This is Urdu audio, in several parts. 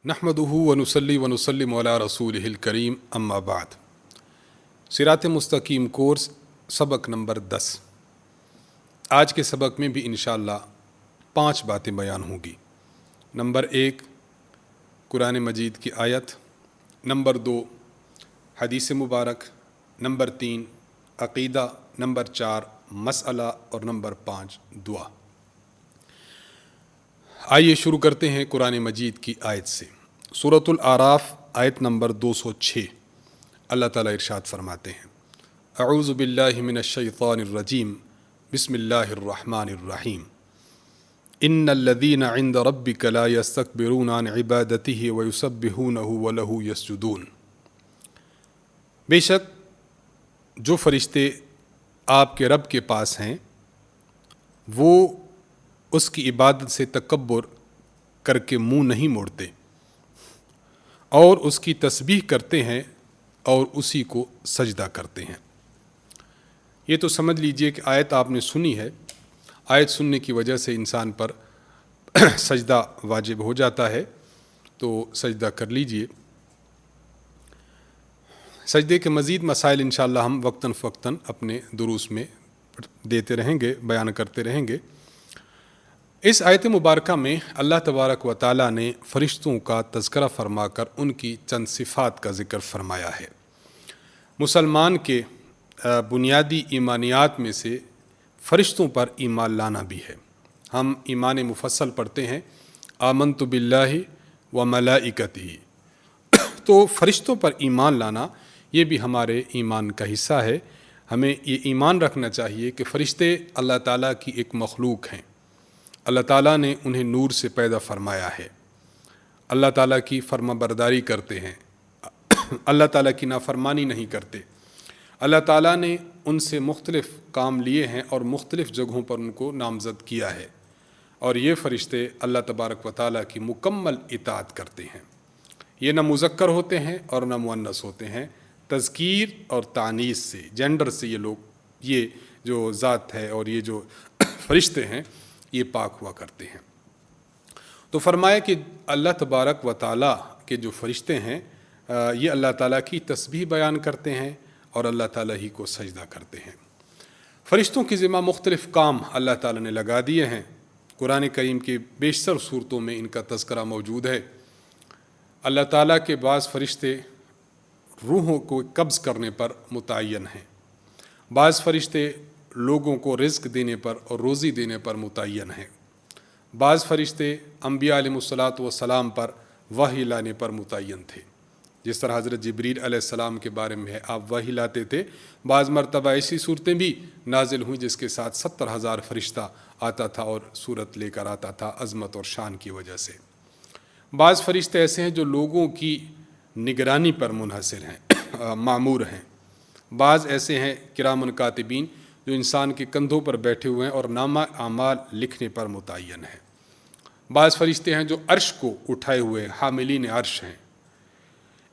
نحمدہ ونصلی ونسلم علی رسولہ الکریم اما بعد۔ صراط مستقیم کورس سبق نمبر 10۔ آج کے سبق میں بھی انشاءاللہ 5 باتیں بیان ہوں گی۔ نمبر 1 قرآن مجید کی آیت، نمبر 2 حدیث مبارک، نمبر 3 عقیدہ، نمبر 4 مسئلہ اور نمبر 5 دعا۔ آئیے شروع کرتے ہیں قرآن مجید کی آیت سے۔ سورۃ الاعراف آیت نمبر 206۔ اللہ تعالیٰ ارشاد فرماتے ہیں، اعوذ باللہ من الشیطان الرجیم، بسم اللہ الرحمن الرحیم، ان الذین عند ربک لا یستکبرون عن عبادتہ ویسبحونہ ولہ یسجدون۔ بے شک جو فرشتے آپ کے رب کے پاس ہیں وہ اس کی عبادت سے تکبر کر کے منہ نہیں موڑتے اور اس کی تسبیح کرتے ہیں اور اسی کو سجدہ کرتے ہیں۔ یہ تو سمجھ لیجئے کہ آیت آپ نے سنی ہے، آیت سننے کی وجہ سے انسان پر سجدہ واجب ہو جاتا ہے، تو سجدہ کر لیجئے۔ سجدے کے مزید مسائل انشاءاللہ ہم وقتاً فوقتاً اپنے دروس میں دیتے رہیں گے، بیان کرتے رہیں گے۔ اس آیت مبارکہ میں اللہ تبارک و تعالیٰ نے فرشتوں کا تذکرہ فرما کر ان کی چند صفات کا ذکر فرمایا ہے۔ مسلمان کے بنیادی ایمانیات میں سے فرشتوں پر ایمان لانا بھی ہے۔ ہم ایمان مفصل پڑھتے ہیں، آمنت باللہ و ملائکتہ، تو فرشتوں پر ایمان لانا یہ بھی ہمارے ایمان کا حصہ ہے۔ ہمیں یہ ایمان رکھنا چاہیے کہ فرشتے اللہ تعالیٰ کی ایک مخلوق ہیں، اللہ تعالیٰ نے انہیں نور سے پیدا فرمایا ہے، اللہ تعالیٰ کی فرما برداری کرتے ہیں، اللہ تعالیٰ کی نافرمانی نہیں کرتے، اللہ تعالیٰ نے ان سے مختلف کام لیے ہیں اور مختلف جگہوں پر ان کو نامزد کیا ہے، اور یہ فرشتے اللہ تبارک و تعالیٰ کی مکمل اطاعت کرتے ہیں۔ یہ نہ مذکر ہوتے ہیں اور نہ مؤنث ہوتے ہیں، تذکیر اور تانیث سے، جینڈر سے یہ جو ذات ہے اور یہ جو فرشتے ہیں یہ پاک ہوا کرتے ہیں۔ تو فرمایا کہ اللہ تبارک و تعالیٰ کے جو فرشتے ہیں یہ اللہ تعالیٰ کی تسبیح بیان کرتے ہیں اور اللہ تعالیٰ ہی کو سجدہ کرتے ہیں۔ فرشتوں کی ذمہ مختلف کام اللہ تعالیٰ نے لگا دیے ہیں۔ قرآن کریم کے بیشتر صورتوں میں ان کا تذکرہ موجود ہے۔ اللہ تعالیٰ کے بعض فرشتے روحوں کو قبض کرنے پر متعین ہیں، بعض فرشتے لوگوں کو رزق دینے پر اور روزی دینے پر متعین ہیں، بعض فرشتے انبیاء علیہ الصلاۃ والسلام پر وحی لانے پر متعین تھے، جس طرح حضرت جبریل علیہ السلام کے بارے میں آپ وحی لاتے تھے۔ بعض مرتبہ ایسی صورتیں بھی نازل ہوئیں جس کے ساتھ 70,000 فرشتہ آتا تھا اور صورت لے کر آتا تھا عظمت اور شان کی وجہ سے۔ بعض فرشتے ایسے ہیں جو لوگوں کی نگرانی پر منحصر ہیں، معمور ہیں۔ بعض ایسے ہیں کرام کاتبین جو انسان کے کندھوں پر بیٹھے ہوئے ہیں اور نامہ اعمال لکھنے پر متعین ہیں۔ بعض فرشتے ہیں جو عرش کو اٹھائے ہوئے حاملین عرش ہیں۔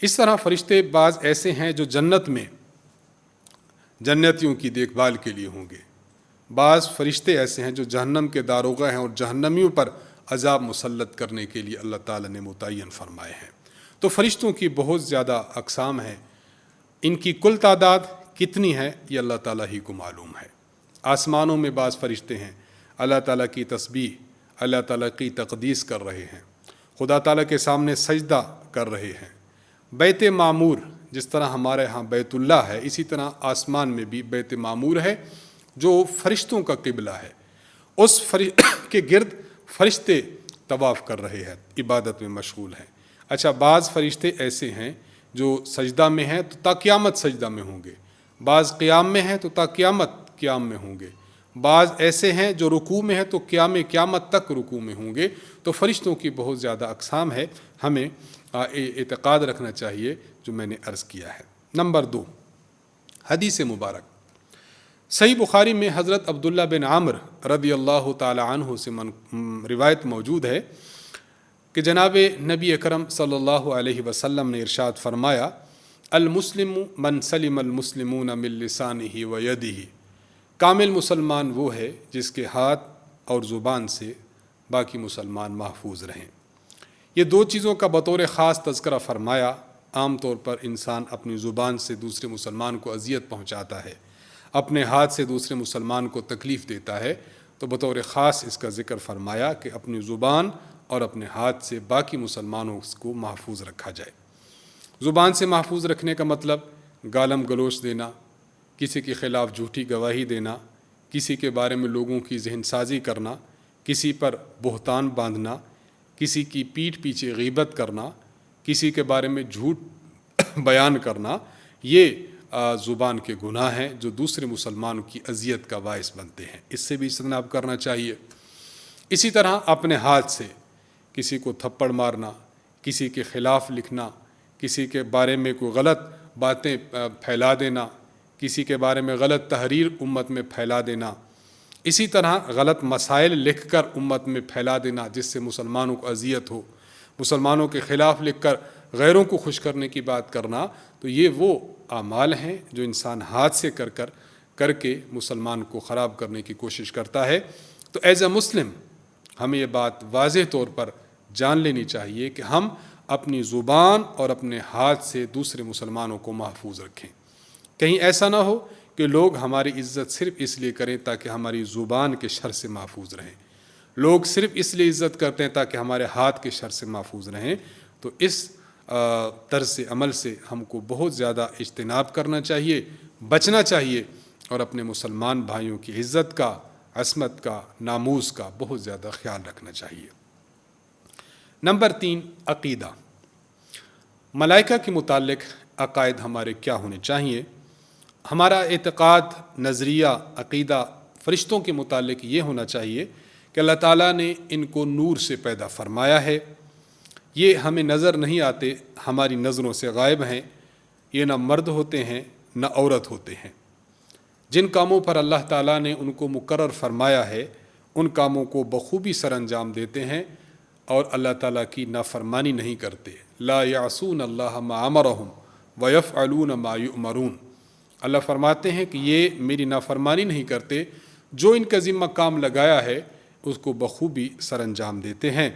اس طرح فرشتے بعض ایسے ہیں جو جنت میں جنتیوں کی دیکھ بھال کے لیے ہوں گے، بعض فرشتے ایسے ہیں جو جہنم کے داروغہ ہیں اور جہنمیوں پر عذاب مسلط کرنے کے لیے اللہ تعالیٰ نے متعین فرمائے ہیں۔ تو فرشتوں کی بہت زیادہ اقسام ہیں، ان کی کل تعداد کتنی ہے یہ اللہ تعالیٰ ہی کو معلوم ہے۔ آسمانوں میں بعض فرشتے ہیں اللہ تعالیٰ کی تسبیح، اللہ تعالیٰ کی تقدیس کر رہے ہیں، خدا تعالیٰ کے سامنے سجدہ کر رہے ہیں۔ بیت معمور، جس طرح ہمارے ہاں بیت اللہ ہے، اسی طرح آسمان میں بھی بیت معمور ہے جو فرشتوں کا قبلہ ہے، اس کے گرد فرشتے طواف کر رہے ہیں، عبادت میں مشغول ہیں۔ اچھا، بعض فرشتے ایسے ہیں جو سجدہ میں ہیں تو تا قیامت سجدہ میں ہوں گے، بعض قیام میں ہیں تو تا قیامت قیام میں ہوں گے، بعض ایسے ہیں جو رکوع میں ہیں تو قیامت تک رکوع میں ہوں گے۔ تو فرشتوں کی بہت زیادہ اقسام ہے، ہمیں اعتقاد رکھنا چاہیے جو میں نے عرض کیا ہے۔ نمبر 2 حدیث مبارک۔ صحیح بخاری میں حضرت عبداللہ بن عمرو رضی اللہ تعالی عنہ سے روایت موجود ہے کہ جناب نبی اکرم صلی اللہ علیہ وسلم نے ارشاد فرمایا، المسلم من سلم المسلمون من لسانہ و یدہ، کامل مسلمان وہ ہے جس کے ہاتھ اور زبان سے باقی مسلمان محفوظ رہیں۔ یہ دو چیزوں کا بطور خاص تذکرہ فرمایا۔ عام طور پر انسان اپنی زبان سے دوسرے مسلمان کو اذیت پہنچاتا ہے، اپنے ہاتھ سے دوسرے مسلمان کو تکلیف دیتا ہے، تو بطور خاص اس کا ذکر فرمایا کہ اپنی زبان اور اپنے ہاتھ سے باقی مسلمانوں کو محفوظ رکھا جائے۔ زبان سے محفوظ رکھنے کا مطلب گالم گلوچ دینا، کسی کے خلاف جھوٹی گواہی دینا، کسی کے بارے میں لوگوں کی ذہن سازی کرنا، کسی پر بہتان باندھنا، کسی کی پیٹھ پیچھے غیبت کرنا، کسی کے بارے میں جھوٹ بیان کرنا، یہ زبان کے گناہ ہیں جو دوسرے مسلمانوں کی اذیت کا باعث بنتے ہیں، اس سے بھی اجتناب کرنا چاہیے۔ اسی طرح اپنے ہاتھ سے کسی کو تھپڑ مارنا، کسی کے خلاف لکھنا، کسی کے بارے میں کوئی غلط باتیں پھیلا دینا، کسی کے بارے میں غلط تحریر امت میں پھیلا دینا، اسی طرح غلط مسائل لکھ کر امت میں پھیلا دینا جس سے مسلمانوں کو اذیت ہو، مسلمانوں کے خلاف لکھ کر غیروں کو خوش کرنے کی بات کرنا، تو یہ وہ اعمال ہیں جو انسان ہاتھ سے کر کے مسلمان کو خراب کرنے کی کوشش کرتا ہے۔ تو ایز اے مسلم ہمیں یہ بات واضح طور پر جان لینی چاہیے کہ ہم اپنی زبان اور اپنے ہاتھ سے دوسرے مسلمانوں کو محفوظ رکھیں۔ کہیں ایسا نہ ہو کہ لوگ ہماری عزت صرف اس لیے کریں تاکہ ہماری زبان کے شر سے محفوظ رہیں، لوگ صرف اس لیے عزت کرتے ہیں تاکہ ہمارے ہاتھ کے شر سے محفوظ رہیں۔ تو اس طرز عمل سے ہم کو بہت زیادہ اجتناب کرنا چاہیے، بچنا چاہیے، اور اپنے مسلمان بھائیوں کی عزت کا، عصمت کا، ناموس کا بہت زیادہ خیال رکھنا چاہیے۔ نمبر 3، عقیدہ۔ ملائکہ کے متعلق عقائد ہمارے کیا ہونے چاہیے؟ ہمارا اعتقاد، نظریہ، عقیدہ فرشتوں کے متعلق یہ ہونا چاہیے کہ اللہ تعالیٰ نے ان کو نور سے پیدا فرمایا ہے، یہ ہمیں نظر نہیں آتے، ہماری نظروں سے غائب ہیں، یہ نہ مرد ہوتے ہیں نہ عورت ہوتے ہیں۔ جن کاموں پر اللہ تعالیٰ نے ان کو مقرر فرمایا ہے ان کاموں کو بخوبی سر انجام دیتے ہیں اور اللہ تعالیٰ کی نافرمانی نہیں کرتے۔ لا یعصون اللہ ما امرہم ویفعلون ما یؤمرون۔ اللہ فرماتے ہیں کہ یہ میری نافرمانی نہیں کرتے، جو ان کا ذمہ کام لگایا ہے اس کو بخوبی سر انجام دیتے ہیں۔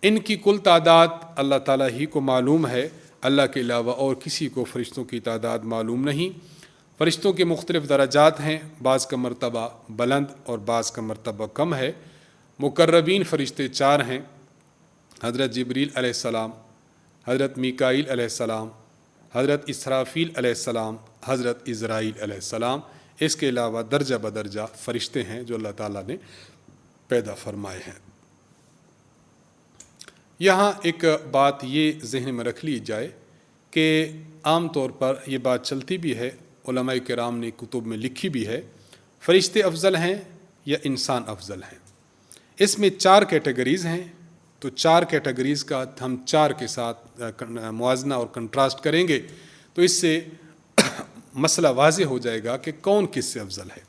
ان کی کل تعداد اللہ تعالیٰ ہی کو معلوم ہے، اللہ کے علاوہ اور کسی کو فرشتوں کی تعداد معلوم نہیں۔ فرشتوں کے مختلف درجات ہیں، بعض کا مرتبہ بلند اور بعض کا مرتبہ کم ہے۔ مقربین فرشتے 4 ہیں، حضرت جبریل علیہ السلام، حضرت میکائیل علیہ السلام، حضرت اسرافیل علیہ السلام، حضرت عزرائیل علیہ السلام۔ اس کے علاوہ درجہ بدرجہ فرشتے ہیں جو اللہ تعالیٰ نے پیدا فرمائے ہیں۔ یہاں ایک بات یہ ذہن میں رکھ لی جائے کہ عام طور پر یہ بات چلتی بھی ہے، علماء کرام نے کتب میں لکھی بھی ہے، فرشتے افضل ہیں یا انسان افضل ہیں؟ اس میں 4 کیٹیگریز ہیں، تو 4 کیٹیگریز کا ہم 4 کے ساتھ موازنہ اور کنٹراسٹ کریں گے تو اس سے مسئلہ واضح ہو جائے گا کہ کون کس سے افضل ہے۔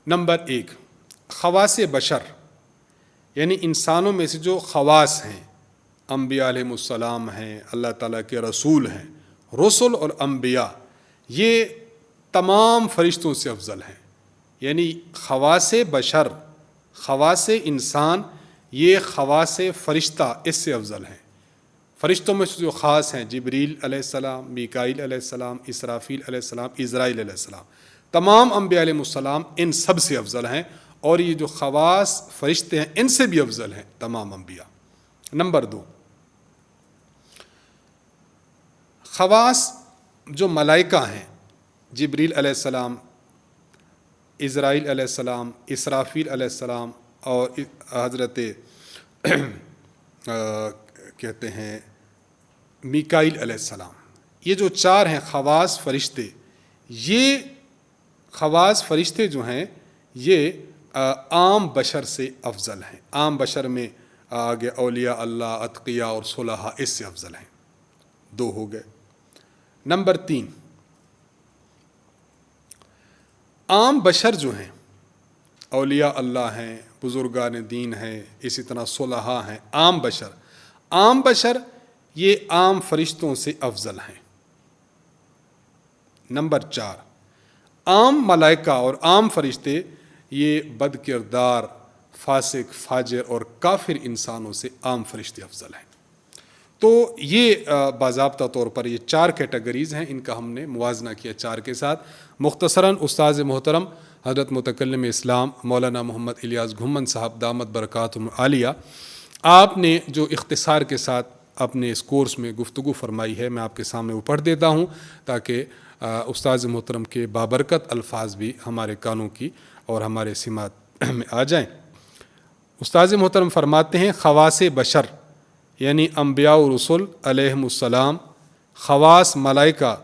نمبر 1، خواص بشر، یعنی انسانوں میں سے جو خواص ہیں، انبیاء علیہ السلام ہیں، اللہ تعالیٰ کے رسول ہیں، رسل اور انبیاء، یہ تمام فرشتوں سے افضل ہیں۔ یعنی خواص بشر، خواص انسان، یہ خواص فرشتہ اس سے افضل ہیں۔ فرشتوں میں سے جو خاص ہیں، جبریل علیہ السلام، میکائیل علیہ السلام، اسرافیل علیہ السلام، عزرائیل علیہ السلام، تمام انبیاء علیہ السلام ان سب سے افضل ہیں، اور یہ جو خواص فرشتے ہیں ان سے بھی افضل ہیں تمام انبیاء۔ نمبر 2، خواص جو ملائکہ ہیں، جبریل علیہ السلام، عزرائیل علیہ السلام، اسرافیل علیہ السلام اور حضرت کہتے ہیں میکائیل علیہ السلام، یہ جو 4 ہیں خواص فرشتے، یہ خواص فرشتے جو ہیں یہ عام بشر سے افضل ہیں۔ عام بشر میں آگے اولیاء اللہ، اتقیاء اور صلحاء اس سے افضل ہیں۔ 2 ہو گئے۔ نمبر 3، عام بشر جو ہیں، اولیاء اللہ ہیں، بزرگان دین ہیں، اسی طرح صلحاء ہیں، عام بشر یہ عام فرشتوں سے افضل ہیں۔ نمبر 4، عام ملائکہ اور عام فرشتے یہ بد کردار، فاسق، فاجر اور کافر انسانوں سے عام فرشتے افضل ہیں۔ تو یہ باضابطہ طور پر یہ 4 کیٹیگریز ہیں، ان کا ہم نے موازنہ کیا 4 کے ساتھ۔ مختصراً استاذ محترم حضرت متکلم اسلام مولانا محمد الیاس گھمن صاحب دامت برکاتہم العالیہ، آپ نے جو اختصار کے ساتھ اپنے اس کورس میں گفتگو فرمائی ہے، میں آپ کے سامنے وہ پڑھ دیتا ہوں تاکہ استاذ محترم کے بابرکت الفاظ بھی ہمارے کانوں کی اور ہمارے سماعت میں آ جائیں۔ استاذ محترم فرماتے ہیں خواص بشر یعنی انبیاء و رسول علیہم السلام، خواص ملائکہ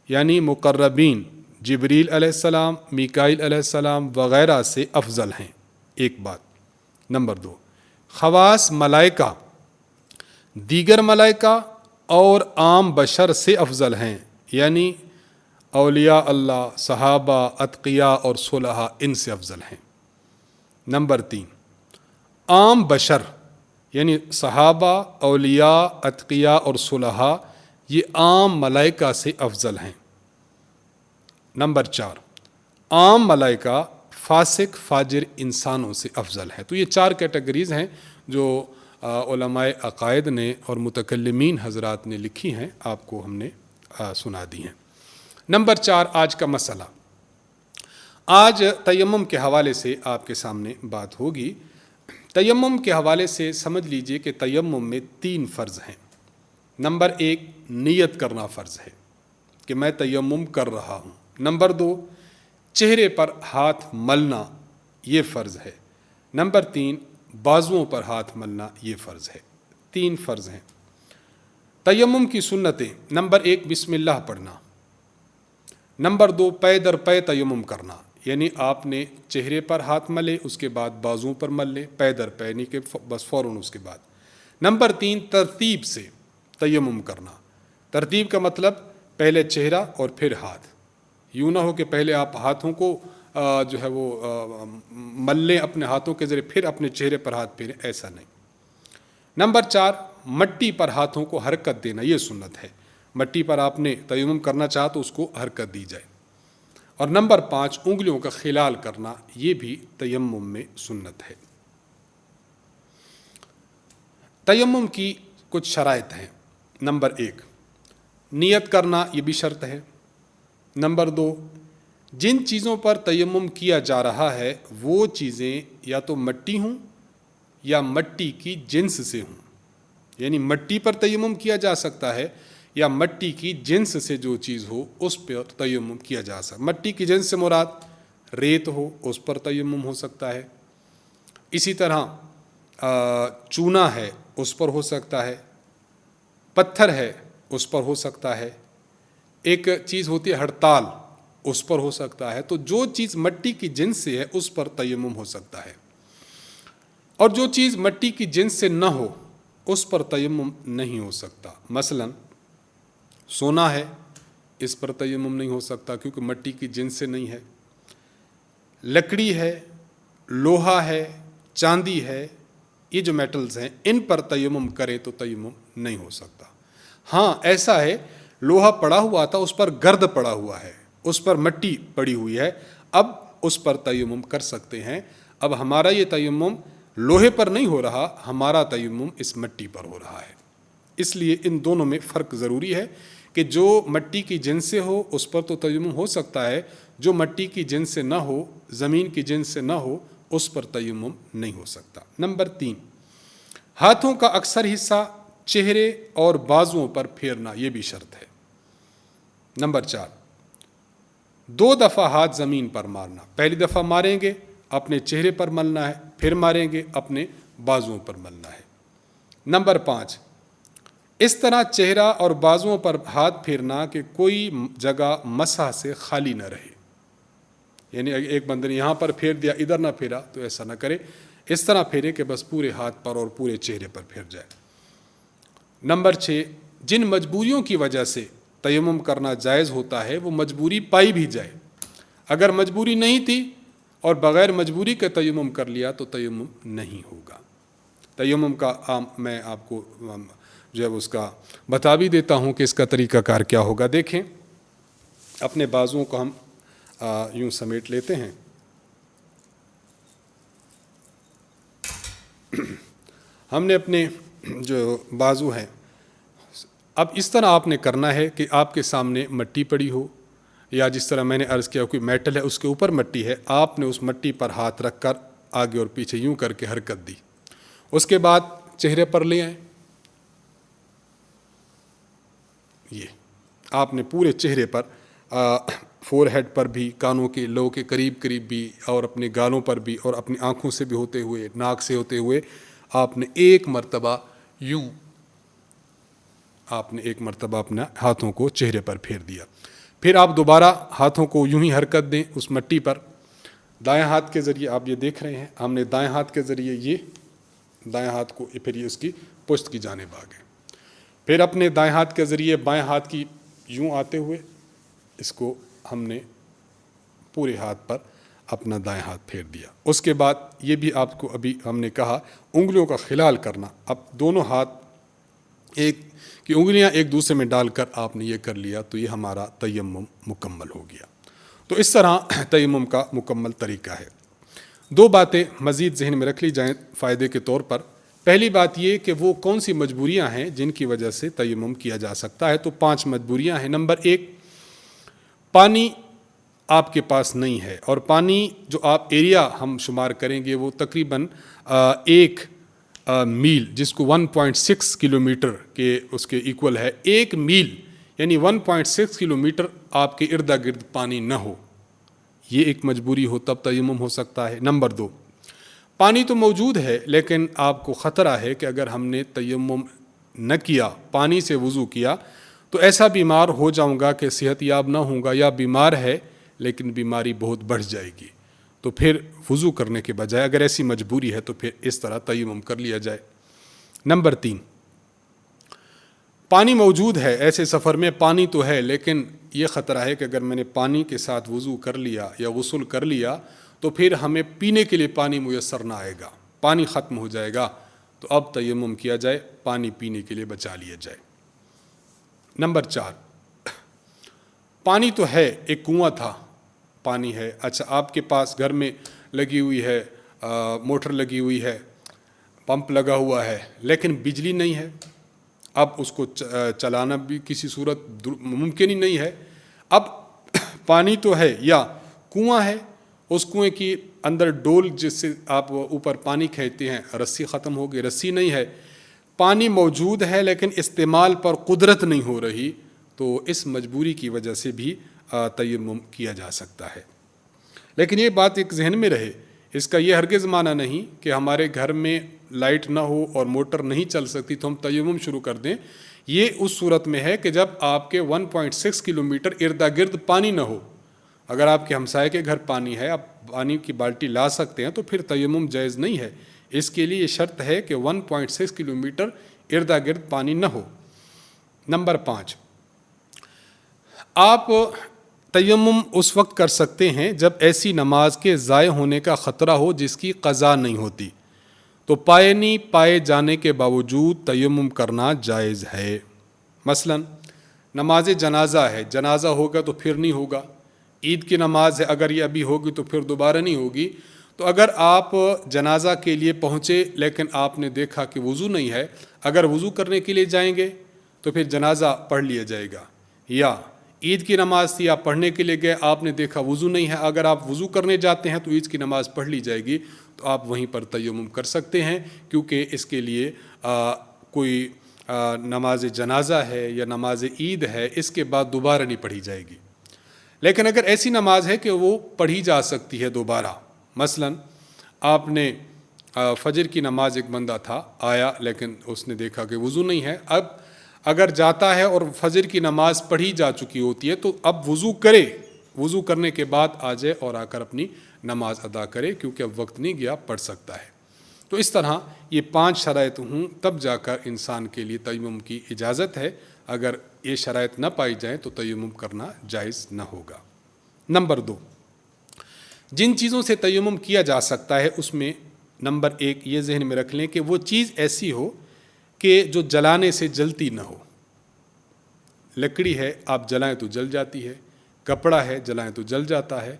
یعنی مقربین جبریل علیہ السلام، میکائیل علیہ السلام وغیرہ سے افضل ہیں، ایک بات۔ نمبر 2، خواص ملائکہ دیگر ملائکہ اور عام بشر سے افضل ہیں، یعنی اولیاء اللہ، صحابہ، اتقیاء اور صلحاء ان سے افضل ہیں۔ نمبر 3، عام بشر یعنی صحابہ، اولیاء، اتقیاء اور صلحاء یہ عام ملائکہ سے افضل ہیں۔ نمبر 4، عام ملائکہ فاسق فاجر انسانوں سے افضل ہے۔ تو یہ 4 کیٹیگریز ہیں جو علماء عقائد نے اور متکلمین حضرات نے لکھی ہیں، آپ کو ہم نے سنا دی ہیں۔ نمبر 4، آج کا مسئلہ۔ آج تیمم کے حوالے سے آپ کے سامنے بات ہوگی۔ تیمم کے حوالے سے سمجھ لیجئے کہ تیمم میں 3 فرض ہیں۔ نمبر 1، نیت کرنا فرض ہے کہ میں تیمم کر رہا ہوں۔ نمبر 2، چہرے پر ہاتھ ملنا یہ فرض ہے۔ نمبر 3، بازوؤں پر ہاتھ ملنا یہ فرض ہے۔ 3 فرض ہیں۔ تیمم کی سنتیں: نمبر 1، بسم اللہ پڑھنا۔ نمبر 2، پے در پے تیمم کرنا، یعنی آپ نے چہرے پر ہاتھ ملے، اس کے بعد بازوؤں پر مل لے، پے در پے نہیں کہ بس فوراً اس کے بعد۔ نمبر 3، ترتیب سے تیمم کرنا۔ ترتیب کا مطلب پہلے چہرہ اور پھر ہاتھ، یوں نہ ہو کہ پہلے آپ ہاتھوں کو جو ہے وہ مل لیں اپنے ہاتھوں کے ذریعے پھر اپنے چہرے پر ہاتھ پھیریں، ایسا نہیں۔ نمبر 4، مٹی پر ہاتھوں کو حرکت دینا، یہ سنت ہے۔ مٹی پر آپ نے تیمم کرنا چاہا تو اس کو حرکت دی جائے۔ اور نمبر 5، انگلیوں کا خلال کرنا، یہ بھی تیمم میں سنت ہے۔ تیمم کی کچھ شرائط ہیں۔ نمبر 1، نیت کرنا، یہ بھی شرط ہے۔ نمبر 2، جن چیزوں پر تیمم کیا جا رہا ہے وہ چیزیں یا تو مٹی ہوں یا مٹی کی جنس سے ہوں، یعنی مٹی پر تیمم کیا جا سکتا ہے یا مٹی کی جنس سے جو چیز ہو اس پر تیمم کیا جا سکتا ہے۔ مٹی کی جنس سے مراد ریت ہو، اس پر تیمم ہو سکتا ہے۔ اسی طرح چونا ہے، اس پر ہو سکتا ہے۔ پتھر ہے، اس پر ہو سکتا ہے۔ ایک چیز ہوتی ہے ہڑتال، اس پر ہو سکتا ہے۔ تو جو چیز مٹی کی جنس سے ہے اس پر تیمم ہو سکتا ہے، اور جو چیز مٹی کی جنس سے نہ ہو اس پر تیمم نہیں ہو سکتا۔ مثلا سونا ہے، اس پر تیمم نہیں ہو سکتا کیونکہ مٹی کی جنس سے نہیں ہے۔ لکڑی ہے، لوہا ہے، چاندی ہے، یہ جو میٹلز ہیں ان پر تیمم کرے تو تیمم نہیں ہو سکتا۔ ہاں ایسا ہے، لوہا پڑا ہوا تھا، اس پر گرد پڑا ہوا ہے، اس پر مٹی پڑی ہوئی ہے، اب اس پر تیمم کر سکتے ہیں۔ اب ہمارا یہ تیمم لوہے پر نہیں ہو رہا، ہمارا تیمم اس مٹی پر ہو رہا ہے۔ اس لیے ان دونوں میں فرق ضروری ہے کہ جو مٹی کی جنس سے ہو اس پر تو تیمم ہو سکتا ہے، جو مٹی کی جنس سے نہ ہو، زمین کی جنس سے نہ ہو، اس پر تیمم نہیں ہو سکتا۔ نمبر 3، ہاتھوں کا اکثر حصہ چہرے اور بازوؤں پر پھیرنا، یہ بھی شرط ہے۔ نمبر 4، 2 دفعہ ہاتھ زمین پر مارنا، پہلی دفعہ ماریں گے اپنے چہرے پر ملنا ہے، پھر ماریں گے اپنے بازوؤں پر ملنا ہے۔ نمبر 5، اس طرح چہرہ اور بازوؤں پر ہاتھ پھیرنا کہ کوئی جگہ مسح سے خالی نہ رہے، یعنی ایک بندے نے یہاں پر پھیر دیا ادھر نہ پھیرا، تو ایسا نہ کرے، اس طرح پھیرے کہ بس پورے ہاتھ پر اور پورے چہرے پر پھیر جائے۔ نمبر 6، جن مجبوریوں کی وجہ سے تیمم کرنا جائز ہوتا ہے وہ مجبوری پائی بھی جائے۔ اگر مجبوری نہیں تھی اور بغیر مجبوری کے تیمم کر لیا تو تیمم نہیں ہوگا۔ تیمم کا میں آپ کو جو ہے اس کا بتا بھی دیتا ہوں کہ اس کا طریقہ کار کیا ہوگا۔ دیکھیں، اپنے بازوؤں کو ہم یوں سمیٹ لیتے ہیں، ہم نے اپنے جو بازو ہیں، اب اس طرح آپ نے کرنا ہے کہ آپ کے سامنے مٹی پڑی ہو، یا جس طرح میں نے عرض کیا کوئی میٹل ہے اس کے اوپر مٹی ہے، آپ نے اس مٹی پر ہاتھ رکھ کر آگے اور پیچھے یوں کر کے حرکت دی. اس کے بعد چہرے پر لے آئیں. یہ آپ نے پورے چہرے پر، فور ہیڈ پر بھی، کانوں کے لو کے قریب قریب بھی، اور اپنے گالوں پر بھی، اور اپنی آنکھوں سے بھی ہوتے ہوئے، ناک سے ہوتے ہوئے آپ نے ایک مرتبہ یوں، آپ نے ایک مرتبہ اپنا ہاتھوں کو چہرے پر پھیر دیا. پھر آپ دوبارہ ہاتھوں کو یوں ہی حرکت دیں اس مٹی پر. دائیں ہاتھ کے ذریعے آپ یہ دیکھ رہے ہیں، ہم نے دائیں ہاتھ کے ذریعے یہ دائیں ہاتھ کو، پھر یہ اس کی پشت کی جانب آ گئے. پھر اپنے دائیں ہاتھ کے ذریعے بائیں ہاتھ کی یوں آتے ہوئے اس کو ہم نے پورے ہاتھ پر اپنا دائیں ہاتھ پھیر دیا. اس کے بعد یہ بھی آپ کو ابھی ہم نے کہا انگلیوں کا خلال کرنا. اب دونوں ہاتھ ایک کی انگلیاں ایک دوسرے میں ڈال کر آپ نے یہ کر لیا تو یہ ہمارا تیمم مکمل ہو گیا. تو اس طرح تیمم کا مکمل طریقہ ہے. دو باتیں مزید ذہن میں رکھ لی جائیں فائدے کے طور پر. پہلی بات یہ کہ وہ کون سی مجبوریاں ہیں جن کی وجہ سے تیمم کیا جا سکتا ہے. تو 5 مجبوریاں ہیں. نمبر 1، پانی آپ کے پاس نہیں ہے، اور پانی جو آپ ایریا ہم شمار کریں گے وہ تقریباً 1 میل، جس کو 1.6 کلومیٹر کے اس کے ایکول ہے. 1 میل یعنی 1.6 کلومیٹر آپ کے ارد گرد پانی نہ ہو، یہ ایک مجبوری ہو تب تیمم ہو سکتا ہے. نمبر 2، پانی تو موجود ہے لیکن آپ کو خطرہ ہے کہ اگر ہم نے تیمم نہ کیا، پانی سے وضو کیا، تو ایسا بیمار ہو جاؤں گا کہ صحت یاب نہ ہوں گا، یا بیمار ہے لیکن بیماری بہت بڑھ جائے گی. تو پھر وضو کرنے کے بجائے اگر ایسی مجبوری ہے تو پھر اس طرح تیمم کر لیا جائے. نمبر 3، پانی موجود ہے، ایسے سفر میں پانی تو ہے لیکن یہ خطرہ ہے کہ اگر میں نے پانی کے ساتھ وضو کر لیا یا غسل کر لیا تو پھر ہمیں پینے کے لیے پانی میسر نہ آئے گا، پانی ختم ہو جائے گا. تو اب تیمم کیا جائے، پانی پینے کے لیے بچا لیا جائے. نمبر 4، پانی تو ہے، ایک کنواں تھا، پانی ہے. اچھا، آپ کے پاس گھر میں لگی ہوئی ہے، موٹر لگی ہوئی ہے، پمپ لگا ہوا ہے، لیکن بجلی نہیں ہے. اب اس کو چلانا بھی کسی صورت ممکن ہی نہیں ہے. اب پانی تو ہے یا کنواں ہے، اس کنویں کی اندر ڈول جس سے آپ اوپر پانی کھینچتے ہیں، رسی ختم ہو گئی، رسی نہیں ہے. پانی موجود ہے لیکن استعمال پر قدرت نہیں ہو رہی، تو اس مجبوری کی وجہ سے بھی تیمم کیا جا سکتا ہے. لیکن یہ بات ایک ذہن میں رہے، اس کا یہ ہرگز معنی نہیں کہ ہمارے گھر میں لائٹ نہ ہو اور موٹر نہیں چل سکتی تو ہم تیمم شروع کر دیں. یہ اس صورت میں ہے کہ جب آپ کے 1.6 کلومیٹر ارد گرد پانی نہ ہو. اگر آپ کے ہمسائے کے گھر پانی ہے، آپ پانی کی بالٹی لا سکتے ہیں، تو پھر تیمم جائز نہیں ہے. اس کے لیے یہ شرط ہے کہ 1.6 کلومیٹر ارد گرد پانی نہ ہو. نمبر 5، آپ تیمم اس وقت کر سکتے ہیں جب ایسی نماز کے ضائع ہونے کا خطرہ ہو جس کی قضا نہیں ہوتی. تو پانی پائے جانے کے باوجود تیمم کرنا جائز ہے. مثلا نماز جنازہ ہے، جنازہ ہوگا تو پھر نہیں ہوگا. عید کی نماز ہے، اگر یہ ابھی ہوگی تو پھر دوبارہ نہیں ہوگی. تو اگر آپ جنازہ کے لیے پہنچے لیکن آپ نے دیکھا کہ وضو نہیں ہے، اگر وضو کرنے کے لیے جائیں گے تو پھر جنازہ پڑھ لیا جائے گا. یا عید کی نماز تھی، آپ پڑھنے کے لیے گئے، آپ نے دیکھا وضو نہیں ہے، اگر آپ وضو کرنے جاتے ہیں تو عید کی نماز پڑھ لی جائے گی. تو آپ وہیں پر تیمم کر سکتے ہیں، کیونکہ اس کے لیے کوئی نماز جنازہ ہے یا نماز عید ہے، اس کے بعد دوبارہ نہیں پڑھی جائے گی. لیکن اگر ایسی نماز ہے کہ وہ پڑھی جا سکتی ہے دوبارہ، مثلا آپ نے فجر کی نماز، ایک بندہ تھا آیا لیکن اس نے دیکھا کہ وضو نہیں ہے، اب اگر جاتا ہے اور فجر کی نماز پڑھی جا چکی ہوتی ہے تو اب وضو کرے، وضو کرنے کے بعد آ جائے اور آ کر اپنی نماز ادا کرے، کیونکہ اب وقت نہیں گیا، پڑھ سکتا ہے. تو اس طرح یہ 5 شرائط ہوں تب جا کر انسان کے لیے تیمم کی اجازت ہے. اگر یہ شرائط نہ پائی جائیں تو تیمم کرنا جائز نہ ہوگا. نمبر 2، جن چیزوں سے تیمم کیا جا سکتا ہے اس میں نمبر 1 یہ ذہن میں رکھ لیں کہ وہ چیز ایسی ہو کہ جو جلانے سے جلتی نہ ہو. لکڑی ہے، آپ جلائیں تو جل جاتی ہے، کپڑا ہے جلائیں تو جل جاتا ہے،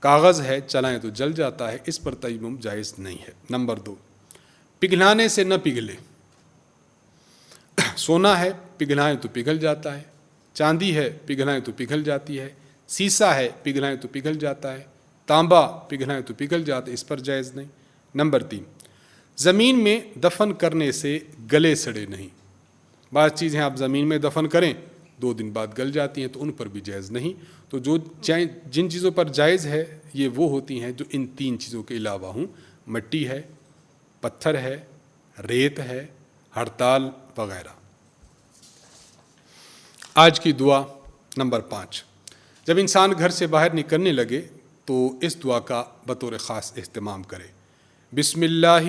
کاغذ ہے چلائیں تو جل جاتا ہے، اس پر تیمم جائز نہیں ہے. نمبر 2، پگھلانے سے نہ پگھلے۔ سونا ہے پگھلائیں تو پگھل جاتا ہے، چاندی ہے پگھلائیں تو پگھل جاتی ہے، سیسا ہے پگھلائیں تو پگھل جاتا ہے، تانبا پگھلائیں تو پگھل جاتا ہے، اس پر جائز نہیں۔ نمبر 3، زمین میں دفن کرنے سے گلے سڑے نہیں۔ بعض چیزیں آپ زمین میں دفن کریں 2 دن بعد گل جاتی ہیں، تو ان پر بھی جائز نہیں۔ تو جن چیزوں پر جائز ہے یہ وہ ہوتی ہیں جو ان 3 چیزوں کے علاوہ ہوں، مٹی ہے، پتھر ہے، ریت ہے، ہڑتال وغیرہ۔ آج کی دعا نمبر 5، جب انسان گھر سے باہر نکلنے لگے تو اس دعا کا بطور خاص اہتمام کرے۔ بسم اللہ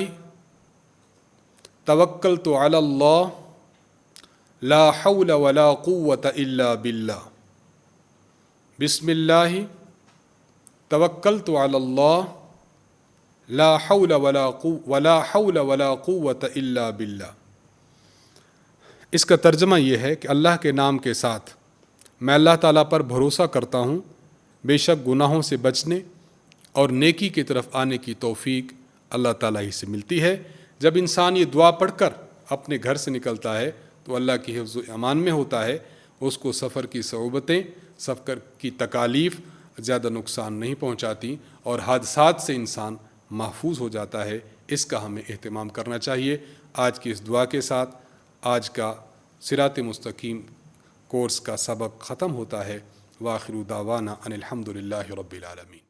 توکلت علی اللہ لا حول ولا قوت الا باللہ۔ بسم اللہ توکلت علی اللہ لا حول ولا قوت الا باللہ۔ اس کا ترجمہ یہ ہے کہ اللہ کے نام کے ساتھ میں اللہ تعالیٰ پر بھروسہ کرتا ہوں، بے شک گناہوں سے بچنے اور نیکی کی طرف آنے کی توفیق اللہ تعالیٰ ہی سے ملتی ہے۔ جب انسان یہ دعا پڑھ کر اپنے گھر سے نکلتا ہے تو اللہ کی حفظ و امان میں ہوتا ہے، اس کو سفر کی صعوبتیں، سفر کی تکالیف زیادہ نقصان نہیں پہنچاتی اور حادثات سے انسان محفوظ ہو جاتا ہے۔ اس کا ہمیں اہتمام کرنا چاہیے۔ آج کی اس دعا کے ساتھ آج کا صراط مستقیم کورس کا سبق ختم ہوتا ہے۔ وآخر دعوانا ان الحمد للہ رب العالمین۔